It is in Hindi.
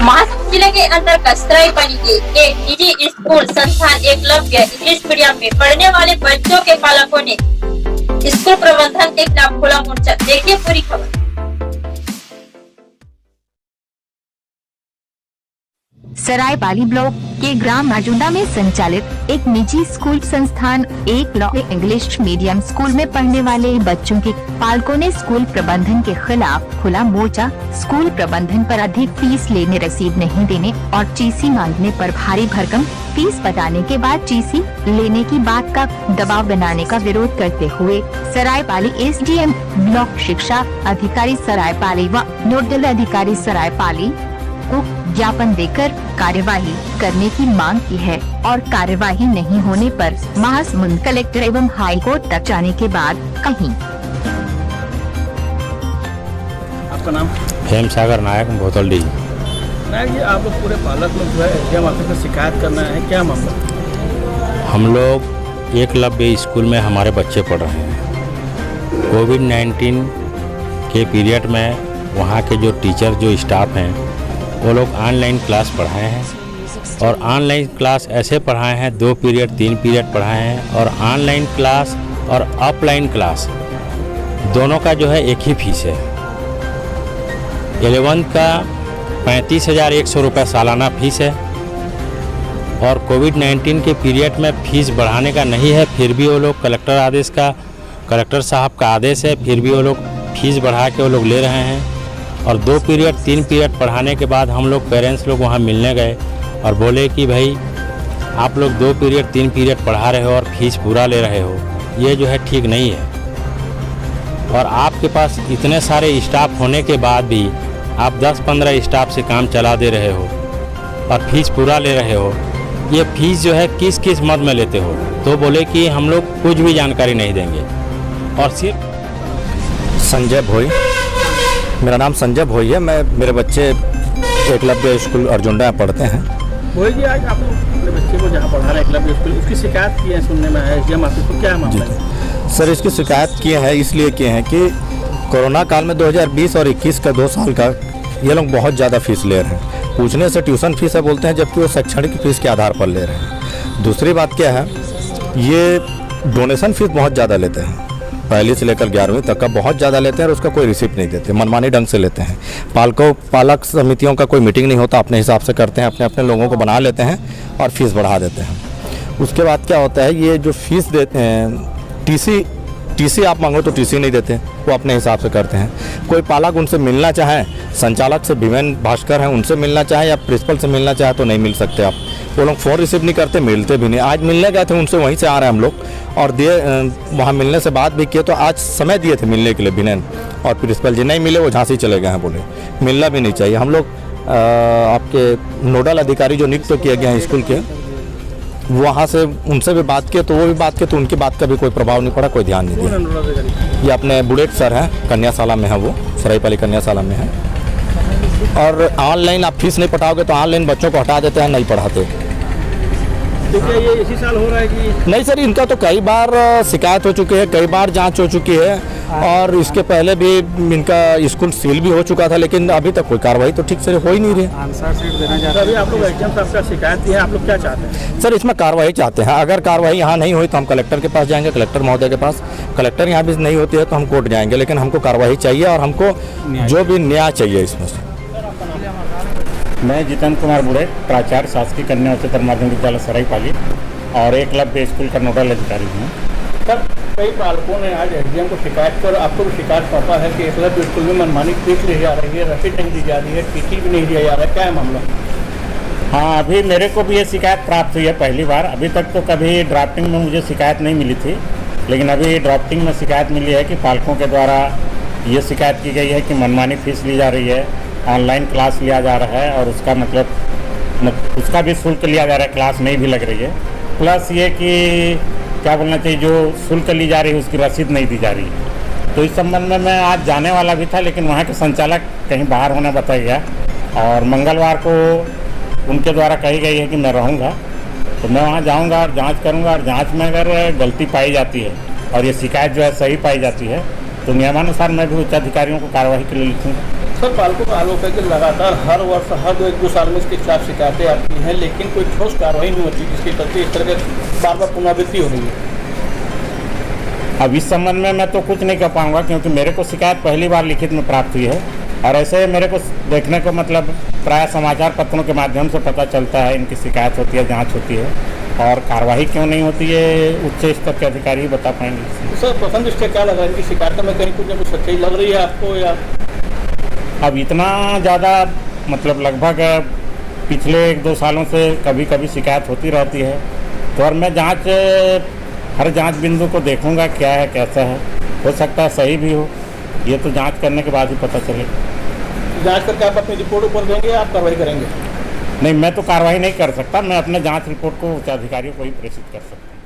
महासमुंद जिले के अंतर्गत सरायपाली के एक निजी स्कूल संस्थान एकलव्य इंग्लिश मीडियम में पढ़ने वाले बच्चों के पालकों ने स्कूल प्रबंधन के खिलाफ खोला मोर्चा। देखिए पूरी खबर। सरायपाली ब्लॉक के ग्राम माजुंडा में संचालित एक निजी स्कूल संस्थान एकलव्य इंग्लिश मीडियम स्कूल में पढ़ने वाले बच्चों के पालकों ने स्कूल प्रबंधन के खिलाफ खुला मोर्चा। स्कूल प्रबंधन पर अधिक फीस लेने, रसीद नहीं देने और टीसी मांगने पर भारी भरकम फीस बताने के बाद टीसी लेने की बात का दबाव बनाने का विरोध करते हुए सरायपाली एसडीएम ब्लॉक शिक्षा अधिकारी सरायपाली व नोडल अधिकारी सरायपाली को ज्ञापन देकर कार्यवाही करने की मांग की है और कार्यवाही नहीं होने पर महासमुंद कलेक्टर एवं हाई कोर्ट तक जाने के बाद कहीं। आपका नाम? हेम सागर नायक, बोतलडी। नायक जी, आप लोग पूरे पालक लोग जो है एसडीएम ऑफिस में शिकायत करना है, क्या मामला? हम लोग एकलव्य स्कूल में हमारे बच्चे पढ़ रहे हैं। कोविड-19 के पीरियड में वहाँ के जो टीचर, जो स्टाफ हैं, वो लोग ऑनलाइन क्लास पढ़ाए हैं और ऑनलाइन क्लास ऐसे पढ़ाए हैं, 2 पीरियड 3 पीरियड पढ़ाए हैं और ऑनलाइन क्लास और ऑफलाइन क्लास दोनों का जो है एक ही फीस है। 11th का 35,100 रुपये सालाना फीस है और कोविड-19 के पीरियड में फ़ीस बढ़ाने का नहीं है, फिर भी वो लोग कलेक्टर साहब का आदेश है, फिर भी वो लोग फीस बढ़ा के वो लोग ले रहे हैं। और 2 पीरियड 3 पीरियड पढ़ाने के बाद हम लोग पेरेंट्स लोग वहाँ मिलने गए और बोले कि भाई आप लोग 2 पीरियड 3 पीरियड पढ़ा रहे हो और फीस पूरा ले रहे हो, ये जो है ठीक नहीं है। और आपके पास इतने सारे स्टाफ होने के बाद भी आप 10-15 स्टाफ से काम चला दे रहे हो और फीस पूरा ले रहे हो, ये फीस जो है किस किस मद में लेते हो? तो बोले कि हम लोग कुछ भी जानकारी नहीं देंगे। और सिर्फ संजय भोई, मेरा नाम संजय भोई है। मेरे बच्चे एकलव्य स्कूल अर्जुंडा पढ़ते हैं। भोई जी, आज आप लोग अपने बच्चे को जहाँ पढ़ा रहे हैं एकलव्य स्कूल, उसकी शिकायत की है, सुनने में है एसडीएम ऑफिस को, क्या मामला है? सर, इसकी शिकायत किए हैं, इसलिए किए हैं कि कोरोना काल में 2020 और 21 का 2 साल का ये लोग बहुत ज़्यादा फीस ले रहे हैं। पूछने से ट्यूशन फीस है बोलते हैं, जबकि वो शैक्षणिक फीस के आधार पर ले रहे हैं। दूसरी बात क्या है, ये डोनेशन फीस बहुत ज़्यादा लेते हैं, 1ली से लेकर 11वीं तक का बहुत ज़्यादा लेते हैं और उसका कोई रिसिप्ट नहीं देते, मनमानी ढंग से लेते हैं। पालक समितियों का कोई मीटिंग नहीं होता, अपने हिसाब से करते हैं, अपने लोगों को बना लेते हैं और फीस बढ़ा देते हैं। उसके बाद क्या होता है, ये जो फीस देते हैं, टीसी आप मांगो तो टीसी नहीं देते, वो अपने हिसाब से करते हैं। कोई पालक उनसे मिलना चाहे, संचालक से भीमेन भास्कर हैं, उनसे मिलना चाहे या प्रिंसिपल से मिलना चाहे तो नहीं मिल सकते आप। वो लोग फ़ोन रिसीव नहीं करते, मिलते भी नहीं। आज मिलने गए थे उनसे, वहीं से आ रहे हैं हम लोग और दिए, वहाँ मिलने से बात भी किए तो आज समय दिए थे मिलने के लिए भीमेन और प्रिंसिपल जी, नहीं मिले, वो झांसी चले गए हैं, बोले मिलना भी नहीं चाहिए। हम लोग आपके नोडल अधिकारी जो नियुक्त किए गए हैं स्कूल के, वहाँ से उनसे भी बात किए तो वो भी बात किए तो उनकी बात का भी कोई प्रभाव नहीं पड़ा, कोई ध्यान नहीं दिया। ये अपने बुलेट सर हैं, कन्याशाला में है, वो सरायपाली कन्याशाला में है। और ऑनलाइन आप फीस नहीं पटाओगे तो ऑनलाइन बच्चों को हटा देते हैं, नहीं पढ़ाते। तो क्या ये इसी साल हो रहा है कि नहीं? सर, इनका तो कई बार शिकायत हो चुकी है, कई बार जांच हो चुकी है और इसके पहले भी इनका स्कूल सील भी हो चुका था, लेकिन अभी तक कोई कार्रवाई तो ठीक से हो ही नहीं रही। आंसर शीट देना चाहते हैं। अभी आप लोग एसडीएम साहब का शिकायत की है, आप लोग क्या चाहते हैं? सर, इसमें कार्रवाई चाहते हैं। अगर कार्रवाई यहाँ नहीं हुई तो हम कलेक्टर के पास जाएंगे, कलेक्टर महोदय के पास। कलेक्टर यहाँ भी नहीं होती है तो हम कोर्ट जाएंगे, लेकिन हमको कार्रवाई चाहिए और हमको जो भी न्याय चाहिए इसमें से। मैं जितेंद्र कुमार बुढ़े, प्राचार्य शासकीय कन्या उच्चतर माध्यमिक विद्यालय सरायपाली और एकलव्य स्कूल का नोडल अधिकारी हूँ। सर, कई पालकों ने आज एसडीएम को शिकायत कर, आपको भी शिकायत सौंपा है कि एकलव्य स्कूल में मनमानी फीस ली जा रही है, रसीद नहीं दी जा रही है, टीसी भी नहीं दिया जा रहा है, क्या है मामला? हाँ, अभी मेरे को भी ये शिकायत प्राप्त हुई है पहली बार। अभी तक तो कभी ड्राफ्टिंग में मुझे शिकायत नहीं मिली थी, लेकिन अभी ड्राफ्टिंग में शिकायत मिली है कि पालकों के द्वारा ये शिकायत की गई है कि मनमानी फीस ली जा रही है, ऑनलाइन क्लास लिया जा रहा है और उसका मतलब उसका भी शुल्क लिया जा रहा है, क्लास नहीं भी लग रही है। प्लस ये कि क्या बोलना चाहिए, जो शुल्क ली जा रही है उसकी रसीद नहीं दी जा रही है। तो इस संबंध में मैं आज जाने वाला भी था, लेकिन वहाँ के संचालक कहीं बाहर होने बताया गया और मंगलवार को उनके द्वारा कही गई है कि मैं रहूँगा, तो मैं वहाँ जाऊँगा और जाँच करूँगा और जाँच में अगर गलती पाई जाती है और ये शिकायत जो है सही पाई जाती है तो नियमानुसार मैं भी उच्च अधिकारियों को कार्रवाई के लिए लिखूँगा। सर, पालकों का आरोप है कि लगातार हर वर्ष हर 1-2 साल में इसके खिलाफ शिकायतें आती हैं, लेकिन कोई ठोस कार्रवाई नहीं होती, जिसके चलते इस तरह के बार बार पुनरावृत्ति हो रही है। अब इस संबंध में मैं तो कुछ नहीं कह पाऊंगा, क्योंकि मेरे को शिकायत पहली बार लिखित में प्राप्त हुई है और ऐसे मेरे को देखने को मतलब प्राय समाचार पत्रों के माध्यम से पता चलता है इनकी शिकायत होती है, जांच होती है, और कार्रवाई क्यों नहीं होती है उच्च स्तर के अधिकारी ही बता पाएंगे। सर, प्रथम दृष्टया क्या लग रहा है, इनकी शिकायतों में कहीं कुछ न कुछ सच्चाई लग रही है आपको, या अब इतना ज़्यादा मतलब लगभग पिछले 1-2 सालों से कभी कभी शिकायत होती रहती है, तो और मैं हर जांच बिंदु को देखूंगा क्या है कैसा है, हो सकता है सही भी हो, ये तो जांच करने के बाद ही पता चलेगा। जांच करके आप अपनी रिपोर्ट ऊपर देंगे या आप कार्रवाई करेंगे? नहीं, मैं तो कार्रवाई नहीं कर सकता, मैं अपने जांच रिपोर्ट को उच्च अधिकारियों को ही प्रेषित कर सकता हूँ।